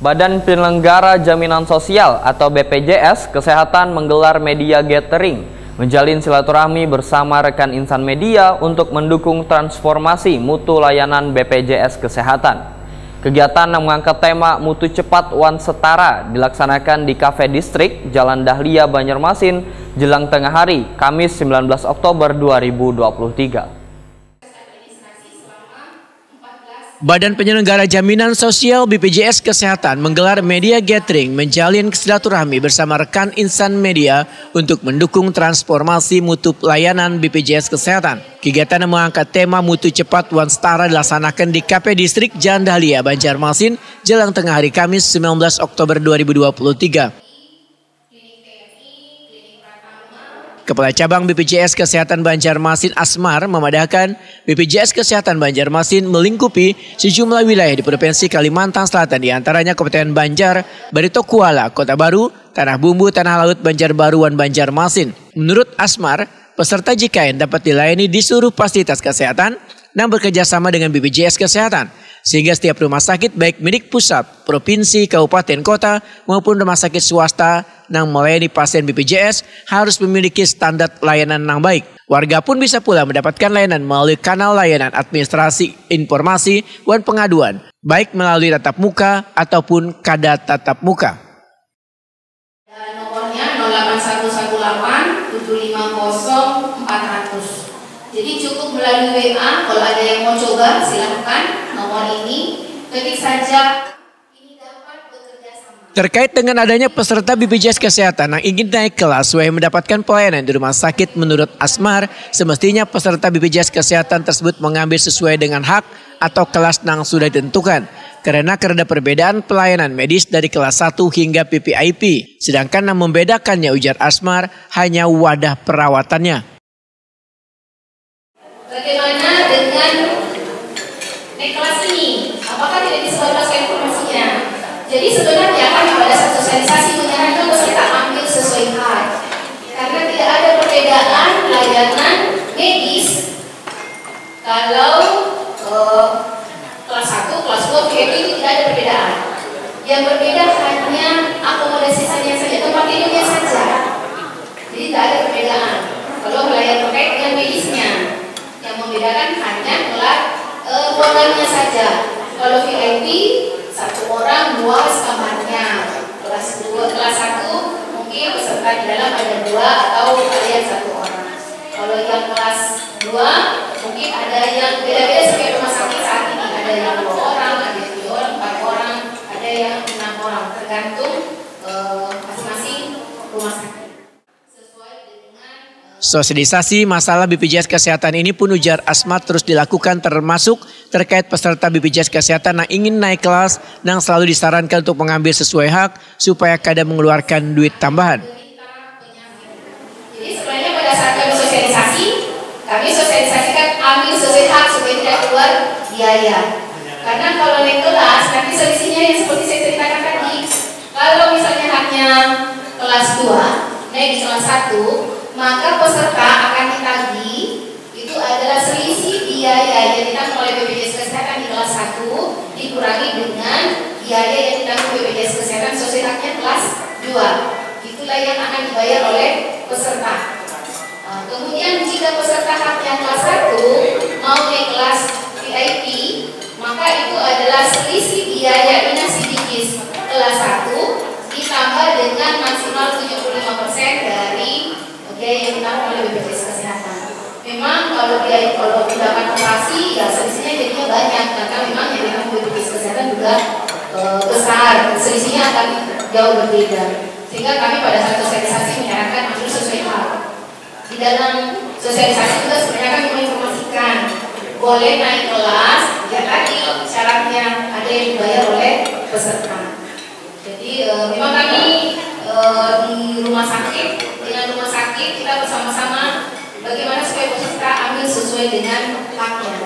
Badan Penyelenggara Jaminan Sosial atau BPJS Kesehatan menggelar media gathering, menjalin silaturahmi bersama rekan insan media untuk mendukung transformasi mutu layanan BPJS Kesehatan. Kegiatan yang mengangkat tema Mutu Cepat Wan Setara dilaksanakan di Cafe Distrik, Jalan Dahlia, Banjarmasin, jelang tengah hari, Kamis 19 Oktober 2023. Badan Penyelenggara Jaminan Sosial BPJS Kesehatan menggelar media gathering menjalin silaturahmi bersama rekan insan media untuk mendukung transformasi mutu layanan BPJS Kesehatan. Kegiatan yang mengangkat tema Mutu Cepat Wan Setara dilaksanakan di KP Distrik Jalan Dahlia, Banjarmasin, jelang tengah hari Kamis 19 Oktober 2023. Kepala Cabang BPJS Kesehatan Banjarmasin Asmar memadahkan BPJS Kesehatan Banjarmasin melingkupi sejumlah wilayah di Provinsi Kalimantan Selatan, diantaranya Kabupaten Banjar, Barito Kuala, Kota Baru, Tanah Bumbu, Tanah Laut, Banjarbaruan, Banjarmasin. Menurut Asmar, peserta JKN dapat dilayani di seluruh fasilitas kesehatan yang bekerja sama dengan BPJS Kesehatan, sehingga setiap rumah sakit baik milik pusat, provinsi, kabupaten, kota maupun rumah sakit swasta yang melayani pasien BPJS harus memiliki standar layanan yang baik. Warga pun bisa pula mendapatkan layanan melalui kanal layanan administrasi, informasi, dan pengaduan, baik melalui tatap muka ataupun kada tatap muka. Nomornya 08118 750 400. Jadi cukup melalui WA, kalau ada yang mau coba silahkan nomor ini, ketik saja. Ini dapat bekerja sama. Terkait dengan adanya peserta BPJS Kesehatan yang ingin naik kelas sesuai mendapatkan pelayanan di rumah sakit, menurut Asmar, semestinya peserta BPJS Kesehatan tersebut mengambil sesuai dengan hak atau kelas yang sudah ditentukan. Karena perbedaan pelayanan medis dari kelas 1 hingga PPIP, sedangkan yang membedakannya, ujar Asmar, hanya wadah perawatannya. Bagaimana dengan naik kelas ini? Apakah tidak disebarkan informasinya? Jadi sebenarnya kami pada saat sosialisasi menyarankan peserta ambil sesuai hak, karena tidak ada perbedaan layanan medis kalau kelas 1, kelas 2, PPI itu tidak ada perbedaan. Yang berbeda hanya akomodasi saja, tempat tidurnya saja. Jadi tidak ada perbedaan. Kalau layanan terkait dengan medisnya, yang membedakan hanya kelas orangnya saja. Kalau VIP 1 orang 2 kamarnya. Kelas 2, kelas 1 mungkin peserta di dalam ada 2 atau kalian 1 orang. Kalau yang kelas 2 mungkin ada yang beda-beda seperti rumah sakit saat ini. Ada yang 2 orang, ada yang 3 orang, 4 orang, ada yang 6 orang, tergantung masing-masing rumah sakit. Sosialisasi masalah BPJS Kesehatan ini pun, ujar Asmar, terus dilakukan termasuk terkait peserta BPJS Kesehatan yang ingin naik kelas yang selalu disarankan untuk mengambil sesuai hak supaya kada mengeluarkan duit tambahan. Jadi sebenarnya pada saat kami sosialisasikan ambil sesuai hak supaya tidak keluar biaya. Karena kalau naik kelas nanti selisihnya yang seperti saya ceritakan tadi. Kalau misalnya haknya kelas 2 naik di kelas 1, maka peserta akan ditagih itu adalah selisih biaya yang ditanggung oleh BPJS Kesehatan di kelas 1 dikurangi dengan biaya yang ditanggung BPJS Kesehatan sesuai haknya kelas 2. Itulah yang akan dibayar oleh peserta. Kemudian jika peserta haknya kelas 1 mau naik kelas VIP, maka itu adalah selisih biaya inasidigis kelas 1 ditambah dengan maksimal 75% dari yang ditanggung oleh BPJS Kesehatan. Memang kalau tindakan operasi ya selisihnya jadinya banyak, karena memang yang ditanggung BPJS Kesehatan juga besar, selisihnya akan jauh berbeda. Sehingga kami pada saat sosialisasi menyarankan ambil sesuai hak. Di dalam sosialisasi juga sebenarnya kami menginformasikan boleh naik kelas, ya tadi syaratnya ada yang dibayar oleh peserta. Jadi memang kami di rumah sakit, dengan rumah sakit kita bersama-sama bagaimana supaya peserta ambil sesuai dengan haknya.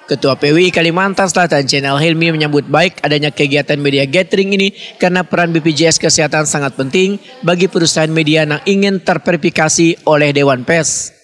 Ketua PWI Kalimantan Selatan Channel Hilmi menyambut baik adanya kegiatan media gathering ini karena peran BPJS Kesehatan sangat penting bagi perusahaan media yang ingin terverifikasi oleh Dewan Pers.